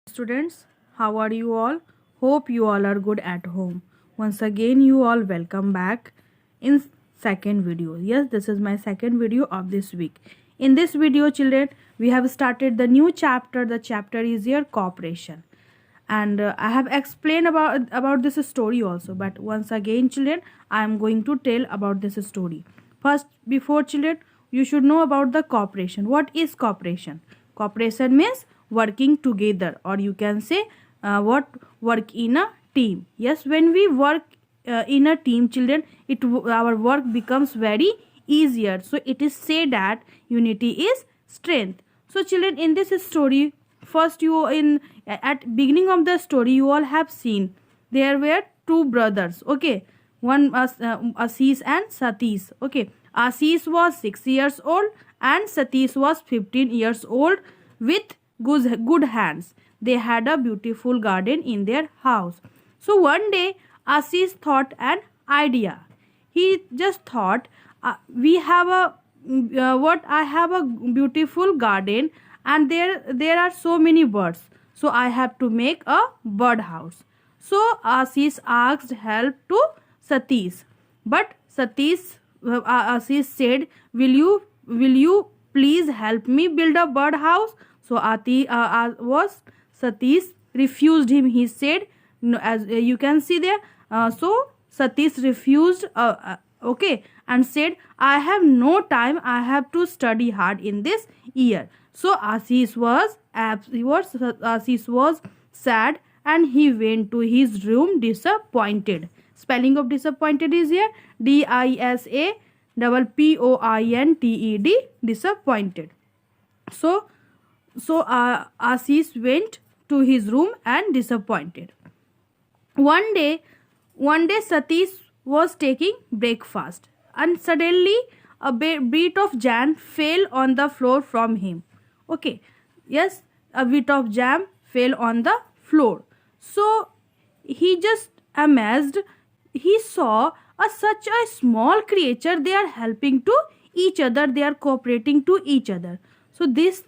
Students, how are you all? Hope you all are good at home. Once again, you all welcome back in second video. Yes, this is my second video of this week. In this video, children, we have started the new chapter. The chapter is here cooperation, and I have explained about this story also. But once again, children, I am going to tell about this story. First, before children, you should know about the cooperation. What is cooperation? Cooperation means working together, or you can say what work in a team. Yes, when we work in a team, children, our work becomes very easier. So it is said that unity is strength. So children, in this story, first you in at beginning of the story, you all have seen there were two brothers. Okay, one Ashish and Satish. Okay, Ashish was 6 years old and Satish was 15 years old with good hands. They had a beautiful garden in their house. So one day Ashish thought an idea. He just thought, we have a I have a beautiful garden and there are so many birds. So I have to make a bird house. So Ashish asked help to Satish. But Ashish said, will you please help me build a bird house? So Satish refused him. He said, no, as you can see there. So Satish refused. Okay, and said, I have no time. I have to study hard in this year. So Ashish was sad and he went to his room disappointed. Spelling of disappointed is here DISAPPOINTED, disappointed. So Ashish went to his room and disappointed. One day Satish was taking breakfast and suddenly a bit of jam fell on the floor from him. Okay, yes, a bit of jam fell on the floor. So he just amazed. He saw such a small creature. They are helping to each other. They are cooperating to each other. So this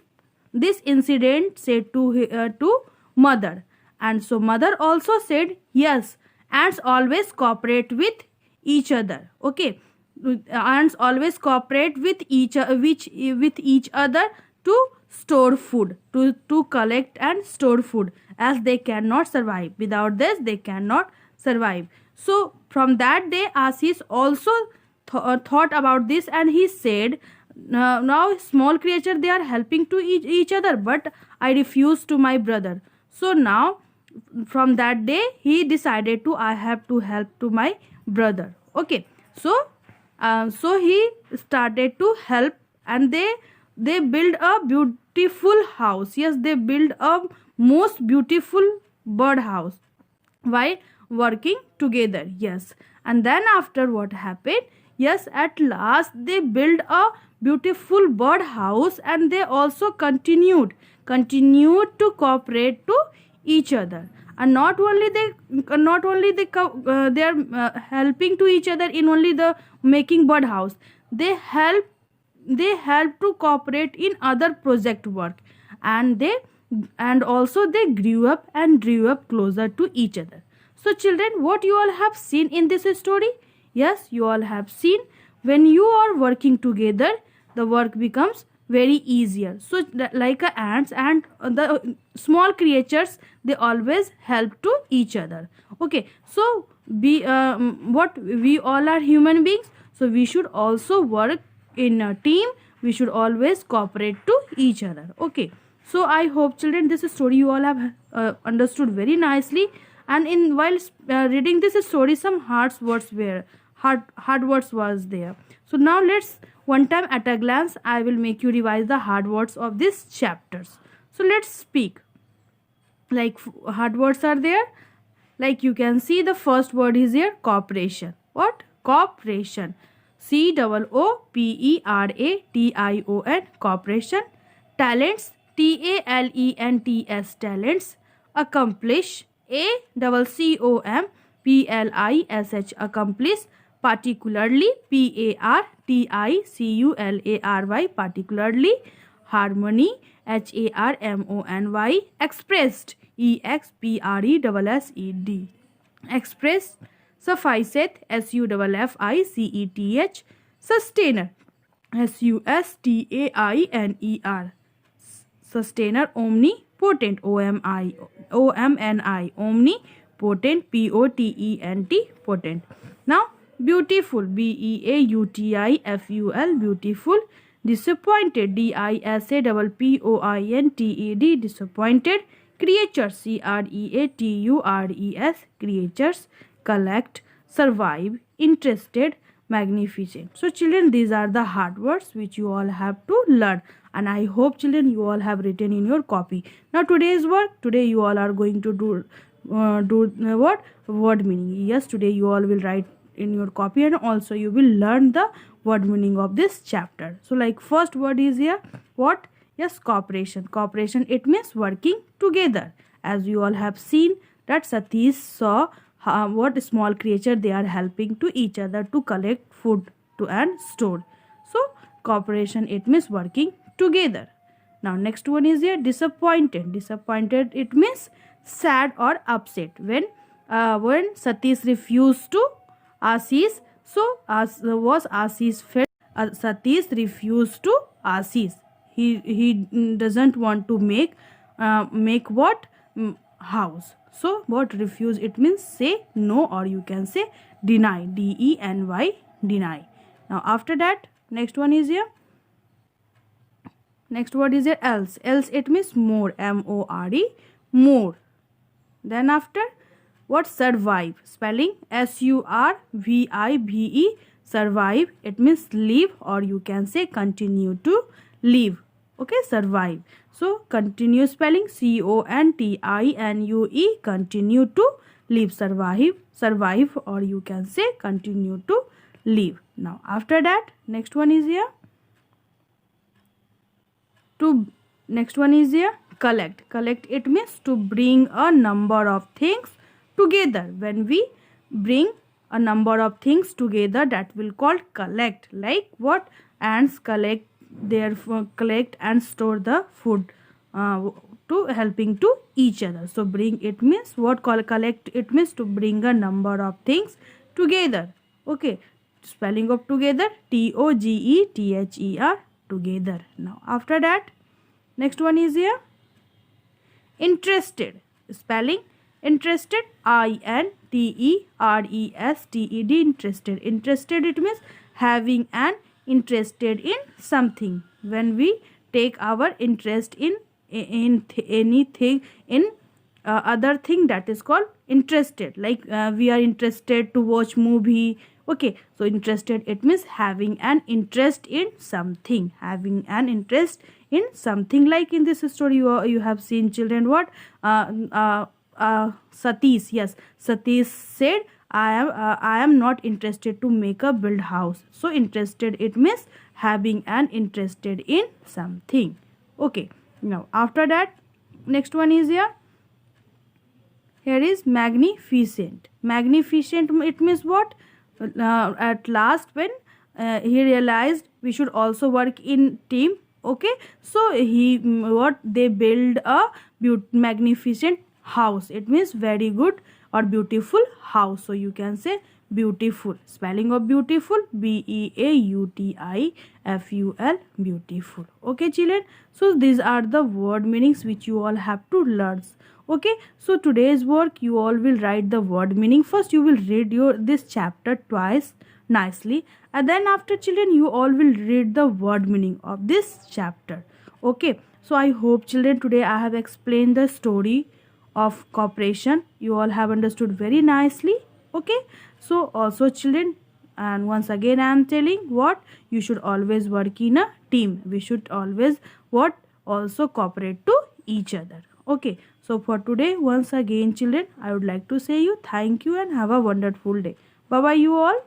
incident said to mother, and so mother also said, yes, ants always cooperate with each other. Okay, ants always cooperate with each other to store food, to collect and store food, as they cannot survive. Without this they cannot survive. So from that day Ashish also thought about this, and he said, now small creature, they are helping to each other, but I refuse to my brother. So now from that day he decided to, I have to help to my brother. Okay, so he started to help, and they build a beautiful house. Yes, they build a most beautiful bird house while working together. Yes, and then after what happened, yes, at last they built a beautiful bird house, and they also continued to cooperate to each other. And not only they are helping to each other in only the making bird house. They help to cooperate in other project work, and also they grew up closer to each other. So children, what you all have seen in this story? Yes, you all have seen, when you are working together, the work becomes very easier. So like ants and the small creatures, they always help to each other. Okay, so what we all are human beings, so we should also work in a team. We should always cooperate to each other. Okay, so I hope children, this story you all have understood very nicely. And in while reading this story, some hard words was there. So now let's, one time at a glance, I will make you revise the hard words of this chapters. So let's speak. Like hard words are there. Like you can see, the first word is here, cooperation. What? Cooperation. COOPERATION, cooperation. Talents, TALENTS, talents. Accomplish, ACCOMPLISH, accomplish. Particularly, PARTICULARY, particularly. Harmony, HARMONY, expressed, expressed. Express, sufficeth, suffficeth. Sustainer, sustainer. Sustainer, omnipotent, omni, omnipotent, potent, potent. Now beautiful, beautiful, beautiful. Disappointed, disappointed, disappointed. Creatures, creatures, creatures. Collect, survive, interested, magnificent. So children, these are the hard words which you all have to learn, and I hope children you all have written in your copy. Now today's work, today you all are going to do what word meaning. Yes, today you all will write in your copy, and also you will learn the word meaning of this chapter. So like first word is here, what? Yes, cooperation. Cooperation, it means working together. As you all have seen that Satish saw what small creature they are helping to each other to collect food to and store. So cooperation, it means working together. Now next one is here, disappointed. Disappointed, it means sad or upset. When Satish refused to Ashish, so was Ashish felt Satish refused to Ashish. He doesn't want to make what? House. So what refuse, it means say no, or you can say deny, deny, deny. Now after that, next one is here, next word is here, else. Else, it means more, more, more. Then after, what? Survive. Spelling survive, survive, it means live, or you can say continue to live. Okay, survive. So continue spelling continue, continue to live. Survive, survive, or you can say continue to live. Now after that, next one is here, next one is here, collect. Collect, it means to bring a number of things together. When we bring a number of things together, that will called collect. Like what? Ants collect collect and store the food to helping to each other. So bring, it means what? Collect, it means to bring a number of things together. Okay, spelling of together, together, together. Now after that, next one is here, interested. Spelling interested, interested, interested. Interested, it means having an interested in something. When we take our interest in anything, in other thing, that is called interested. Like we are interested to watch movie. Okay, so interested, it means having an interest in something, having an interest in something. Like in this story you have seen children, what? Satish, yes, Satish said, I am not interested to make a build house. So interested, it means having an interested in something. Okay, now after that, next one is here, is magnificent. Magnificent, it means what? At last, when he realized we should also work in team. Okay, so they build a magnificent house. It means very good or beautiful house. So you can say beautiful. Spelling of beautiful, beautiful, beautiful. Okay children, so these are the word meanings which you all have to learn. Okay, so today's work, you all will write the word meaning. First you will read this chapter twice nicely, and then after children you all will read the word meaning of this chapter. Okay, so I hope children today I have explained the story of cooperation. You all have understood very nicely. Okay, so also children, and once again I am telling, what? You should always work in a team. We should always what? Also cooperate to each other. Okay, so for today, once again children, I would like to say you thank you and have a wonderful day. Bye bye you all.